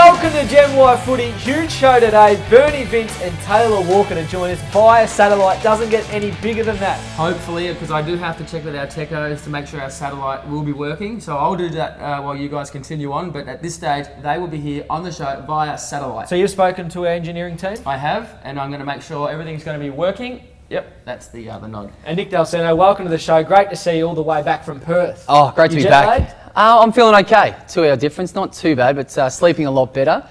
Welcome to Gen Y Footy. Huge show today. Bernie Vince and Taylor Walker to join us via satellite. Doesn't get any bigger than that. Hopefully, because I do have to check with our techos to make sure our satellite will be working. So I'll do that while you guys continue on. But at this stage, they will be here on the show via satellite. So you've spoken to our engineering team? I have, and I'm going to make sure everything's going to be working. Yep, that's the nod. And Nick Dalceno, welcome to the show. Great to see you all the way back from Perth. Oh, great to be back. I'm feeling okay. 2-hour difference, not too bad, but sleeping a lot better.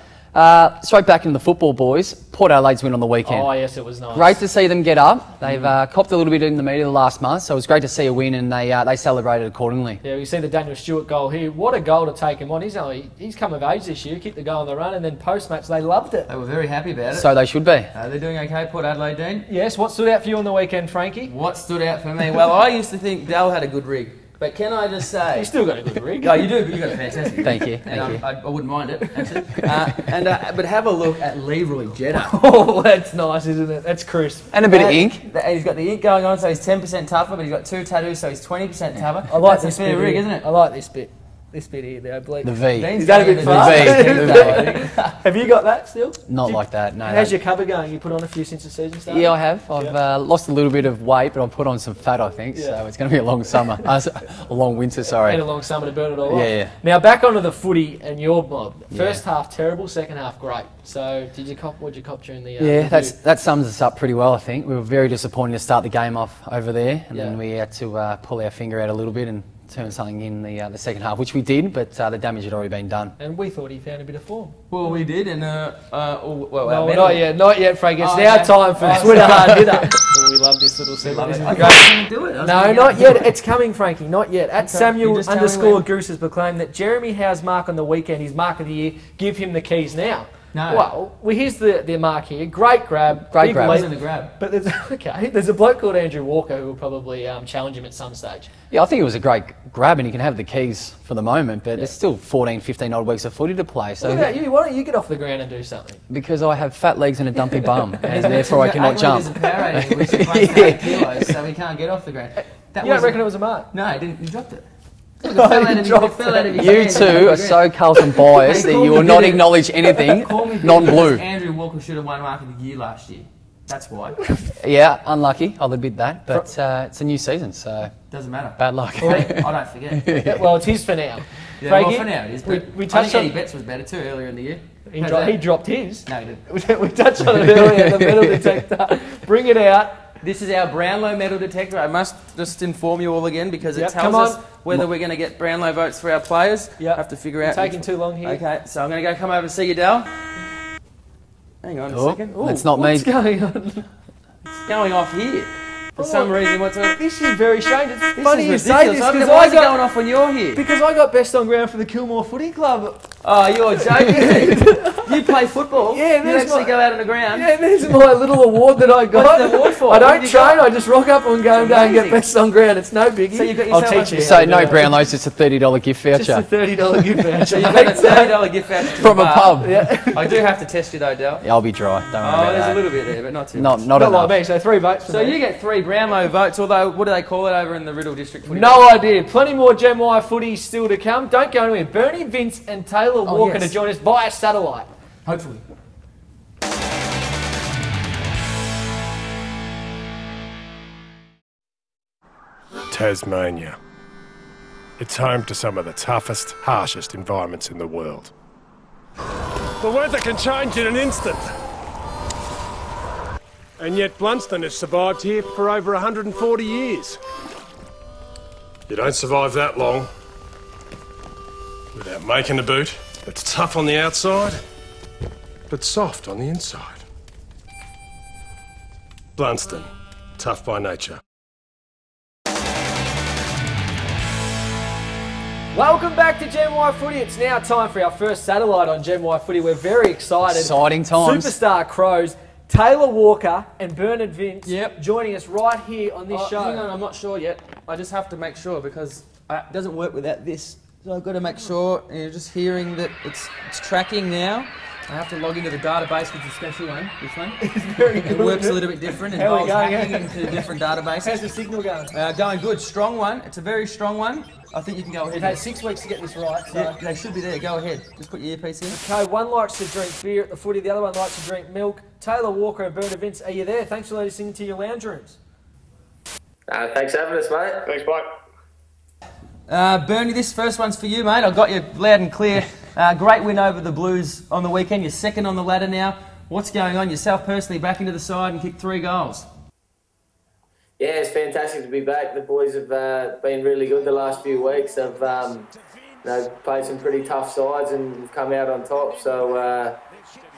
Straight back into the football, boys. Port Adelaide's win on the weekend. Oh, yes, it was nice. Great to see them get up. They've copped a little bit in the media the last month, so it was great to see a win, and they celebrated accordingly. Yeah, we see the Daniel Stewart goal here. What a goal to take him on. He's come of age this year, kicked the goal on the run, and then post-match they loved it. They were very happy about it. So they should be. They're doing okay, Port Adelaide, Dean? Yes, what stood out for you on the weekend, Frankie? What stood out for me? Well, I used to think Dal had a good rig. But can I just say... You still got a good rig. Oh, you do. You got a fantastic rig. Thank you. I wouldn't mind it, actually. But have a look at Leroy Jetta. Oh, that's nice, isn't it? That's crisp. And a bit of ink. He's got the ink going on, so he's 10% tougher, but he's got 2 tattoos, so he's 20% tougher. I like this bit rig, isn't it? I like this bit. This bit here, I believe. The V. Is that a bit far? The V. Have you got that still? Not like that, no. How's your cupboard going? You put on a few since the season started? Yeah, I have. I've lost a little bit of weight, but I've put on some fat, I think. Yeah. So it's going to be a long summer. A long winter, sorry. And a long summer to burn it all off. Yeah. Now back onto the footy and your mob. First half terrible, second half great. So what did you cop during the that sums us up pretty well, I think. We were very disappointed to start the game off over there, and then we had to pull our finger out a little bit and turn something in the second half, which we did, but the damage had already been done. And we thought he found a bit of form. Well, we did, and no, not yet, Frank. It's now time for the Twitter hard hitter. Oh, we love this little segment. This is great. Do it. No, not yet. It's coming, Frankie. Not yet. At Samuel_Goose has proclaimed that Jeremy Howe's mark on the weekend, his mark of the year, give him the keys now. No. Well, here's the mark here. Great grab. Great grab. Wasn't a grab. But there's a bloke called Andrew Walker who will probably challenge him at some stage. Yeah, I think it was a great grab, and he can have the keys for the moment, but there's still 14, 15 odd weeks of footy to play. So what about you? Why don't you get off the ground and do something? Because I have fat legs and a dumpy bum, and therefore I cannot jump. He's a power rating, which is 8 kilos, so he can't get off the ground. You don't reckon it was a mark? No, he didn't. He dropped it. You two are so Carlton biased that you will not acknowledge anything non-blue. Andrew Walker should have won mark of the year last year. That's why. Yeah, unlucky. I'll admit that. But it's a new season, so... Doesn't matter. Bad luck. I don't forget. Yeah, well, it's his for now. Yeah, well, for now it is. We touched on... Eddie Betts was better too earlier in the year. He dropped his. No, he didn't. We touched on it earlier, the metal detector. Bring it out. This is our Brownlow metal detector. I must just inform you all again because it tells us whether we're going to get Brownlow votes for our players. I have to figure out. Taking too long here. Okay, so I'm going to come over and see you, Dal. Hang on a second. Ooh, that's not me. What's going on? It's going off here. For some reason, what's up? This is very strange. It's funny you say this because why is it going off when you're here? Because I got best on ground for the Kilmore Footy Club. Oh, you're joking. You play football. Yeah, you actually go out on the ground. Yeah, there's my little award that I got. What's the award for? I don't train. I just rock up on game day and get best on ground. It's no biggie. So you got I'll teach you. So no Brownlows, just a $30 gift voucher. Just a $30 gift voucher. So you got a $30 gift voucher from a pub. Yeah. I do have to test you though, Del. Yeah, I'll be dry. Don't worry about that. There's a little bit there, but not too much. Not enough. Like me. So 3 votes. So you get 3 Brownlow votes. Although, what do they call it over in the Riddle District? No idea. Plenty more Gen Y footy still to come. Don't go anywhere. Bernie, Vince and Taylor Walker to join us via satellite. Hopefully. Tasmania. It's home to some of the toughest, harshest environments in the world. The weather can change in an instant. And yet Blunston has survived here for over 140 years. You don't survive that long without making a boot that's tough on the outside, but soft on the inside. Blunston, tough by nature. Welcome back to Gen Y Footy. It's now time for our first satellite on Gen Y Footy. We're very excited. Exciting times. Superstar Crows, Taylor Walker and Bernard Vince joining us right here on this show. Hang on, I'm not sure yet. I just have to make sure because it doesn't work without this. So I've got to make sure, and you're just hearing that it's tracking now. I have to log into the database with a special one, this one. It's very good. It works a little bit different, How involves hacking into different databases. How's the signal going? Going good, strong one. It's a very strong one. I think you can go ahead. We've had 6 weeks to get this right, so... Yeah, they should be there, go ahead. Just put your earpiece in. Okay, one likes to drink beer at the footy, the other one likes to drink milk. Taylor Walker and Berta Vince, are you there? Thanks for listening to your lounge rooms. Thanks for having us, mate. Thanks, Mike. Bernie, this first one's for you, mate. I got you loud and clear. Great win over the Blues on the weekend. You're second on the ladder now. What's going on? Yourself personally back into the side and kicked 3 goals. Yeah, it's fantastic to be back. The boys have been really good the last few weeks. They've played some pretty tough sides and we've come out on top. So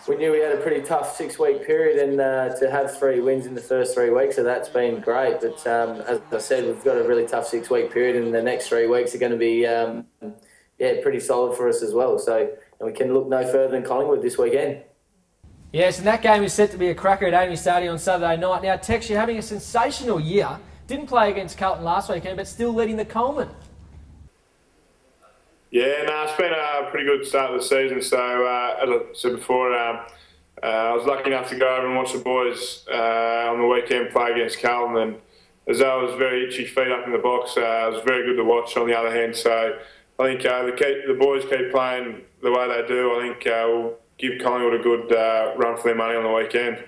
we knew we had a pretty tough 6-week period, and to have 3 wins in the first 3 weeks, so that's been great. But as I said, we've got a really tough 6-week period, and the next 3 weeks are going to be pretty solid for us as well. So we can look no further than Collingwood this weekend. Yes, and that game is set to be a cracker at Amy Stadium on Saturday night. Now, Tex, you're having a sensational year. Didn't play against Carlton last weekend, but still leading the Coleman. Yeah, no, it's been a pretty good start of the season. So, as I said before, I was lucky enough to go over and watch the boys on the weekend play against Carlton. And as I was very itchy feet up in the box, it was very good to watch on the other hand. So, I think the boys keep playing the way they do. I think we'll give Collingwood a good run for their money on the weekend.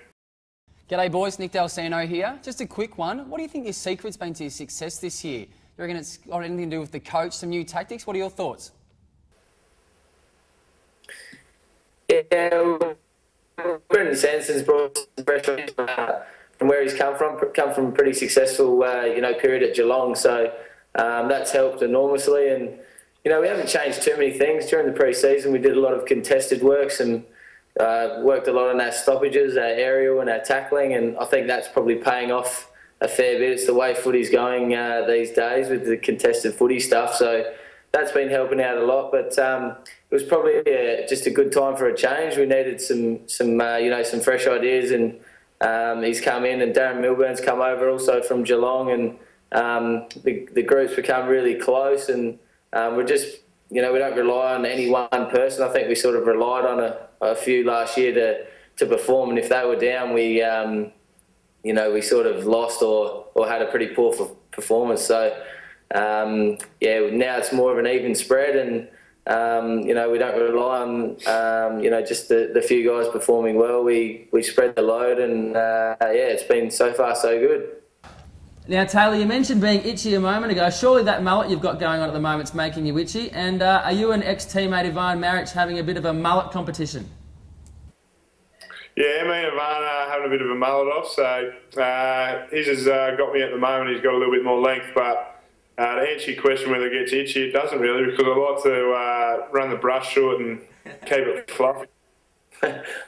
G'day boys, Nick Dalsano here. Just a quick one. What do you think your secret's been to your success this year? Do you reckon it's got anything to do with the coach, some new tactics? What are your thoughts? Yeah, Brendan Sanderson's brought some pressure from where he's come from a pretty successful period at Geelong. So that's helped enormously. And we haven't changed too many things. During the pre-season, we did a lot of contested works and worked a lot on our stoppages, our aerial and our tackling, and I think that's probably paying off a fair bit. It's the way footy's going these days with the contested footy stuff, so that's been helping out a lot. But it was probably just a good time for a change. We needed some fresh ideas, and he's come in, and Darren Milburn's come over also from Geelong, and the group's become really close, and we're just, we don't rely on any one person. I think we sort of relied on a few last year to perform, and if they were down, we sort of lost or had a pretty poor performance. So now it's more of an even spread, and we don't rely on just the few guys performing well. We spread the load, and it's been so far so good. Now, Taylor, you mentioned being itchy a moment ago. Surely that mullet you've got going on at the moment is making you itchy. And are you and ex-teammate Ivan Maric having a bit of a mullet competition? Yeah, me and Ivan are having a bit of a mullet off. So he's just got me at the moment. He's got a little bit more length. But to answer your question whether it gets itchy, it doesn't really, because I like to run the brush short and keep it fluffy.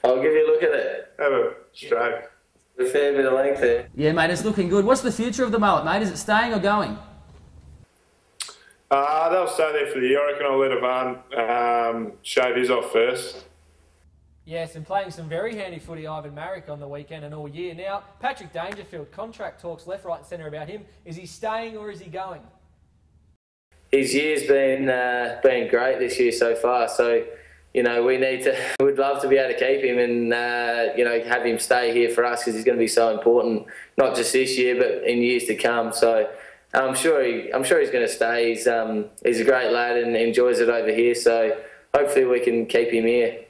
I'll give you a look at it. Have a stroke. A fair bit of length there. Yeah, mate, it's looking good. What's the future of the mullet, mate? Is it staying or going? They'll stay there for the year. I reckon I'll let Ivan shave his off first. Yes, and playing some very handy footy, Ivan Maric, on the weekend and all year. Now, Patrick Dangerfield, contract talks left, right and centre about him. Is he staying or is he going? His year's been great this year so far, so we'd love to be able to keep him and have him stay here for us, because he's going to be so important, not just this year but in years to come. So I'm sure he's going to stay. He's a great lad and enjoys it over here. So hopefully we can keep him here.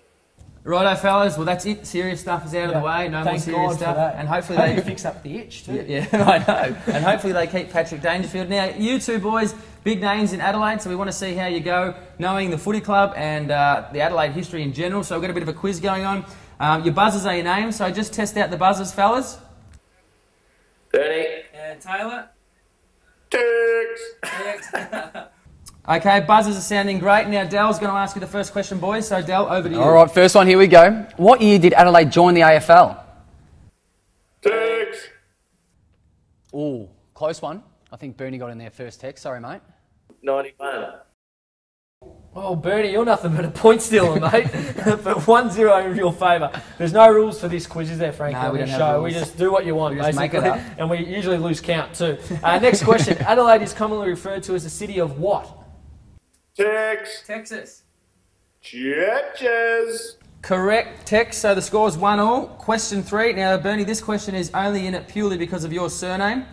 Righto, fellas. Well, that's it. Serious stuff is out of the way. No more serious stuff. And hopefully they fix up the itch too. Yeah, I know. And hopefully they keep Patrick Dangerfield. Now, you two boys, big names in Adelaide, so we want to see how you go knowing the footy club and the Adelaide history in general. So we've got a bit of a quiz going on. Your buzzers are your names, so just test out the buzzers, fellas. Bernie. Taylor. Tex. Okay, buzzers are sounding great. Now, Dell's going to ask you the first question, boys. So, Dell, over to you. All right, first one, here we go. What year did Adelaide join the AFL? Tex. Ooh, close one. I think Bernie got in there first, Tex. Sorry, mate. 91. Oh, Bernie, you're nothing but a point stealer, mate. But 1-0 in your favour. There's no rules for this quiz, is there, Frankie? No, we don't have show. rules. We just do what you want, We just basically. make it up. And we usually lose count, too. Next question. Adelaide is commonly referred to as the city of what? Tex. Texas. Judges. Correct, Tex. So the score's 1-1. Question 3. Now, Bernie, this question is only in it purely because of your surname.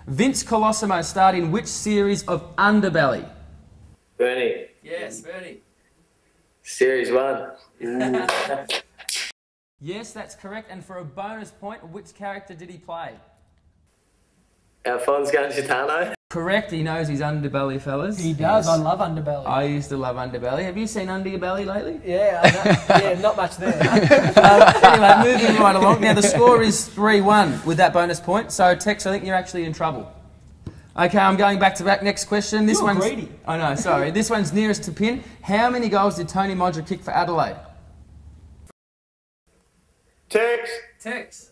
Vince Colosimo starred in which series of Underbelly? Bernie. Yes, Bernie. Series 1. Yes, that's correct. And for a bonus point, which character did he play? Alphonse Gangitano. Correct. He knows his Underbelly, fellas. He does. Yes. I love Underbelly. I used to love Underbelly. Have you seen Underbelly lately? Yeah, I know. Yeah, not much there. Anyway, moving right along. Now, the score is 3-1 with that bonus point. So, Tex, I think you're actually in trouble. Okay, I'm going back to back. Next question. This one's greedy. I know, sorry. This one's nearest to pin. How many goals did Tony Modra kick for Adelaide? Tex.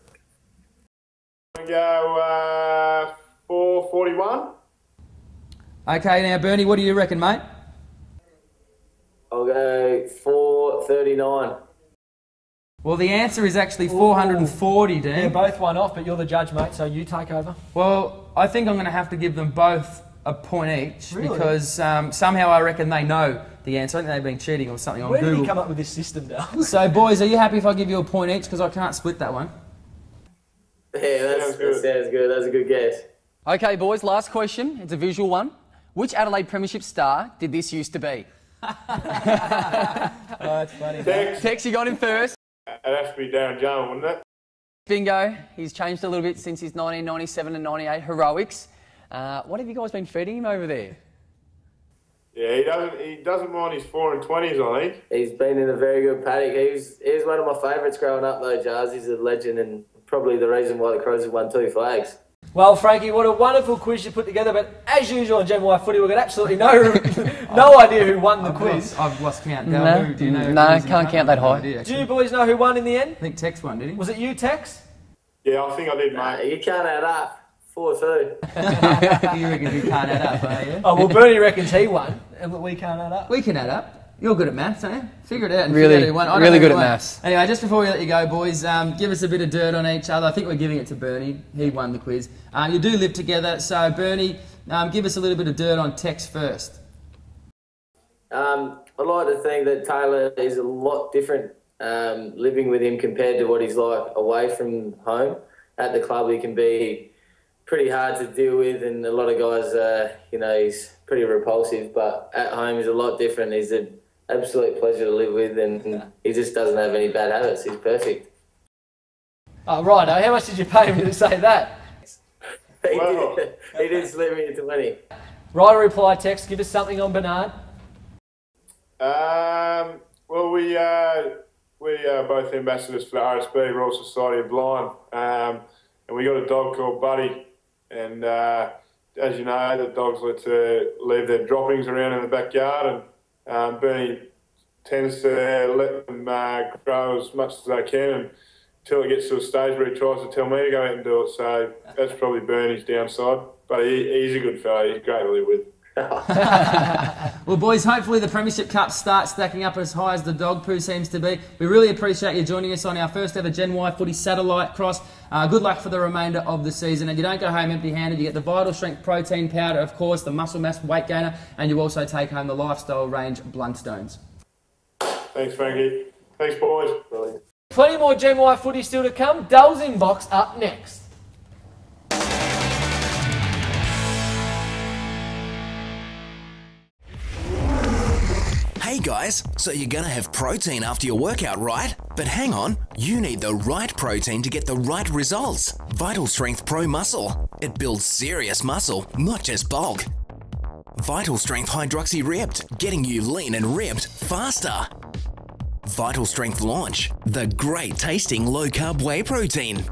We go 441. Okay, now Bernie, what do you reckon, mate? I'll go 439. Well, the answer is actually 440, Dan. Yeah, both one off, but you're the judge, mate, so you take over. Well, I think I'm going to have to give them both a point each because somehow I reckon they know the answer. I think they've been cheating or something on Google. Where did you come up with this system, Dale? So, boys, are you happy if I give you a point each? Because I can't split that one. Yeah, that sounds good. That's a good guess. Okay, boys, last question. It's a visual one. Which Adelaide Premiership star did this used to be? Oh, that's funny. Tex, you got him first. It'd have to be Darren Jarman, wouldn't it? Bingo. He's changed a little bit since his 1997 and 98 heroics. What have you guys been feeding him over there? Yeah, he doesn't mind his 4 and 20s, I think. He's been in a very good paddock. He was one of my favourites growing up, though, Jars. He's a legend and probably the reason why the Crows have won 2 flags. Well, Frankie, what a wonderful quiz you put together, but as usual on Gen Y Footy, we've got absolutely no idea who won the quiz. I've lost count. No, do you know can't count that high. Do you boys know who won in the end? I think Tex won, did he? Was it you, Tex? Yeah, I think I did, mate. You can't add up. 4-2. You reckon we can't add up, yeah? Oh, well, Bernie reckons he won, and we can't add up. We can add up. You're good at maths, aren't you? Figure it out. And really good at won. maths. Anyway, just before we let you go, boys, give us a bit of dirt on each other. I think we're giving it to Bernie. He won the quiz. You do live together, so Bernie, give us a little bit of dirt on Tex first. I like to think that Taylor is a lot different living with him compared to what he's like away from home. At the club, he can be pretty hard to deal with, and a lot of guys, he's pretty repulsive, but at home he's a lot different. He's an absolute pleasure to live with, and he just doesn't have any bad habits. He's perfect. Oh, right. How much did you pay him to say that? He did slip me into money. Right, a reply text. Give us something on Bernard. Well, we are both ambassadors for the RSB, Royal Society of Blind, and we got a dog called Buddy, and as you know, the dogs like to leave their droppings around in the backyard, and Bernie tends to let them grow as much as they can until it gets to a stage where he tries to tell me to go out and do it. So that's probably Bernie's downside, but he's a good fella. He's great to live with. Well, boys, hopefully the Premiership Cup starts stacking up as high as the dog poo seems to be. We really appreciate you joining us on our first ever Gen Y Footy satellite cross. Good luck for the remainder of the season, and you don't go home empty-handed. You get the Vital Strength Protein Powder, of course, the Muscle Mass Weight Gainer, and you also take home the Lifestyle Range Bluntstones. Thanks, Frankie. Thanks, boys. Brilliant. Plenty more Gen Y Footy still to come. Dull's Inbox up next. Hey guys, so you're gonna have protein after your workout, right? But hang on, you need the right protein to get the right results. Vital Strength Pro Muscle. It builds serious muscle, not just bulk. Vital Strength Hydroxy Ripped, getting you lean and ripped faster. Vital Strength Launch, the great tasting low carb whey protein.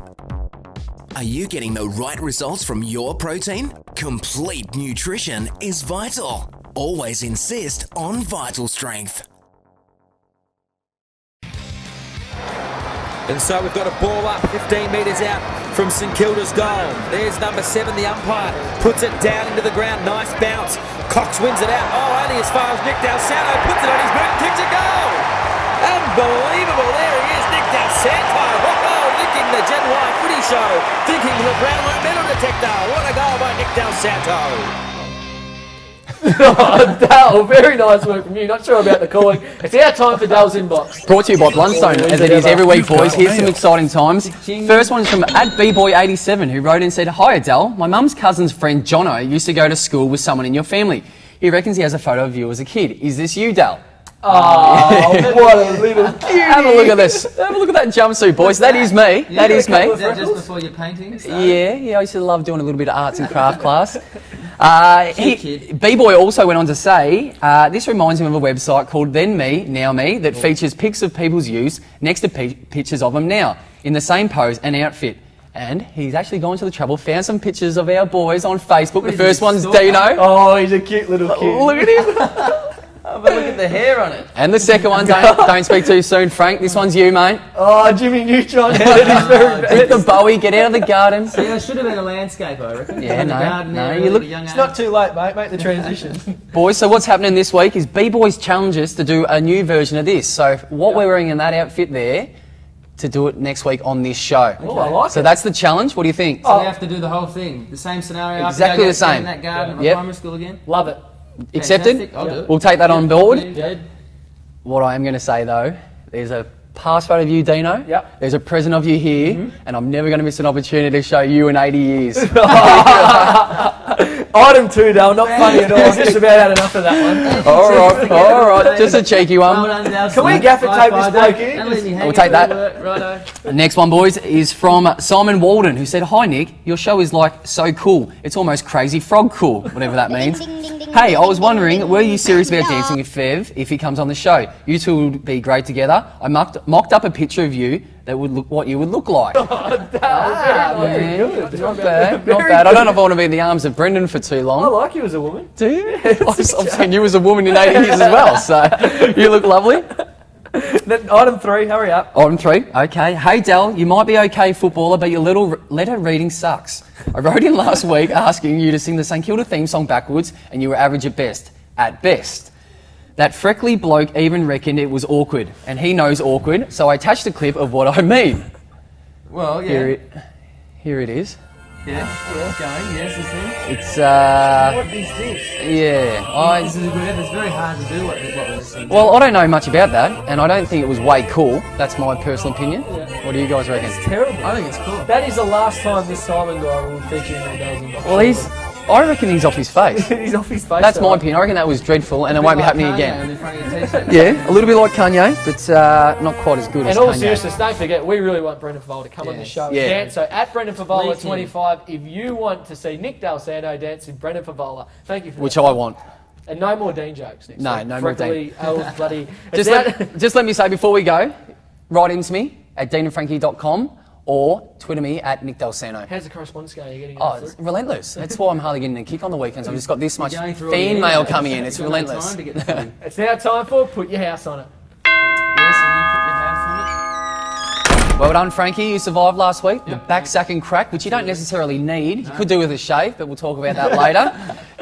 Are you getting the right results from your protein? Complete nutrition is vital. Always insist on Vital Strength. And so we've got a ball up 15 metres out from St Kilda's goal. There's number 7, the umpire, puts it down into the ground. Nice bounce. Cox wins it out. Oh, only as far as Nick Del Santo puts it on his boot and kicks a goal. Unbelievable. There he is, Nick Del Santo. Thinking the Gen Y Footy Show. Thinking the Brownlow medal detector. What a goal by Nick Del Santo. Oh, Dal, very nice work from you. Not sure about the calling. It's our time for Dal's inbox. Brought to you by Blundstone, as it is every week, boys. Here's some exciting times. First one is from @bboy87, who wrote in and said, "Hi, Dal. My mum's cousin's friend Jono used to go to school with someone in your family. He reckons he has a photo of you as a kid. Is this you, Dal?" Oh, what a little cutie. Have a look at this. Have a look at that jumpsuit, boys. That is me. That is me. Is that just before your painting? Yeah, I used to love doing a little bit of arts and craft class. B-Boy also went on to say, this reminds him of a website called Then Me, Now Me, that features pics of people's use next to pictures of them now, in the same pose and outfit. And he's actually gone to the trouble, found some pictures of our boys on Facebook. The first one's Dino. Oh, he's a cute little kid. Look at him. Oh, but look at the hair on it. And the second one, don't speak too soon, Frank. This one's you, mate. Oh, Jimmy Neutron headed his very best. Hit the Bowie, get out of the garden. See, I should have been a landscape, I reckon. Yeah, no, you look. It's not too late, mate. Make the transition. Boys, so what's happening this week is B-Boys challenges to do a new version of this. So what we're wearing in that outfit there, to do it next week on this show. Oh, I like it. So that's the challenge. What do you think? So we have to do the whole thing. The same scenario. Exactly the same. In that garden at primary school again. Love it. Accepted? Fantastic. I'll do it. We'll take that on board. Yeah. What I am going to say though, there's a past photo of you, Dino. Yep. There's a present of you here, and I'm never going to miss an opportunity to show you in 80 years. Item 2, Dale, not funny at all. I've just about had enough of that one. all right, just a cheeky one. Well done, Dal. Can we gaffer tape this bloke in? We'll take that. Righto. The next one, boys, is from Simon Walden, who said, "Hi, Nick. Your show is like so cool. It's almost crazy frog cool," whatever that means. Hey, I was wondering, were you serious about dancing with Fev if he comes on the show? You two would be great together. I mocked up a picture of you that would look what you would look like. Very good. Not bad, not bad. I don't know if I want to be in the arms of Brendan for too long. I like you as a woman. Do you? I've seen you as a woman in 80 years as well, so you look lovely. Item 3, hurry up. Item 3, okay. Hey Del, you might be okay footballer, but your little letter reading sucks. I wrote in last week asking you to sing the St Kilda theme song backwards, and you were average at best. At best. That freckly bloke even reckoned it was awkward, and he knows awkward, so I attached a clip of what I mean. Well, yeah. Here it is. Yeah, it's going. Yes, this thing. It's What is this? yeah. This is a good effort. It's very hard to do what we're just saying. Well, I don't know much about that, and I don't think it was way cool. That's my personal opinion. What do you guys reckon? It's terrible. I think it's cool. That is the last time this Simon guy will feature in the Dale's inbox. Well, I reckon he's off his face. He's off his face. That's my opinion. I reckon that was dreadful, and it won't be happening again. In front of your t-shirt. Yeah, a little bit like Kanye, but not quite as good as In all Kanye. seriousness, don't forget, we really want Brendan Favola to come on the show and Yeah. dance. So at Brendan Favola Please, 25, if you want to see Nick Del Santo dance with Brendan Favola, thank you for Which that. I want. And no more Dean jokes next No, week. no more Freckly, old bloody... Just let me say before we go, write into me at deanandfrankie.com or Twitter me at Nick Del Santo. How's the correspondence going? You're getting Oh, enough it's through? relentless. That's why I'm hardly getting a kick on the weekends. I've just got this much Going through all fan the mail emails. coming in. It's You've got no relentless. time to get through. It's now time for Put Your House on It. Yes, and you put your house on it. Well done, Frankie. You survived last week. The back sack and crack, which you don't necessarily need. You could do with a shave, but we'll talk about that later.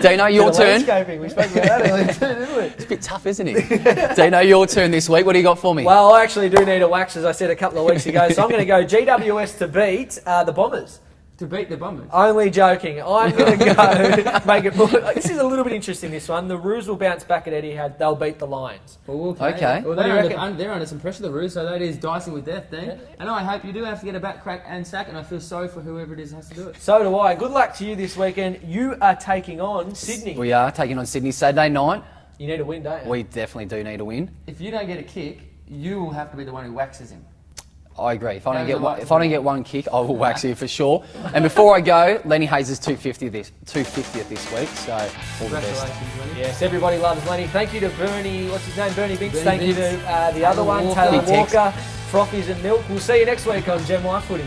Dino, your turn. Landscaping, we spoke about that earlier too, didn't we? It's a bit tough, isn't it? Dino, your turn this week. What do you got for me? Well, I actually do need a wax, as I said a couple of weeks ago, so I'm going to go GWS to beat the Bombers. To beat the Bombers. Only joking. I'm going to go make it... This is a little bit interesting, this one. The Roos will bounce back at Etihad. They'll beat the Lions. Okay. Well, What do you they're under some pressure, the Roos, so that is dicing with death, Dean. And I hope you do have to get a back crack and sack, and I feel sorry for whoever it is that has to do it. So do I. Good luck to you this weekend. You are taking on Sydney. We are taking on Sydney Saturday night. You need a win, don't you? We definitely do need a win. If you don't get a kick, you will have to be the one who waxes him. I agree. If I don't get one kick, I will wax you for sure. And before I go, Lenny Hayes is 250th this week, so all the best. Congratulations, Lenny. Yes, everybody loves Lenny. Thank you to Bernie, what's his name? Bernie Binks. Bernie Thank you Binks. to the other one, Walker. Taylor Big Tex. Walker, Frothies and Milk. We'll see you next week on Gen Y Footy.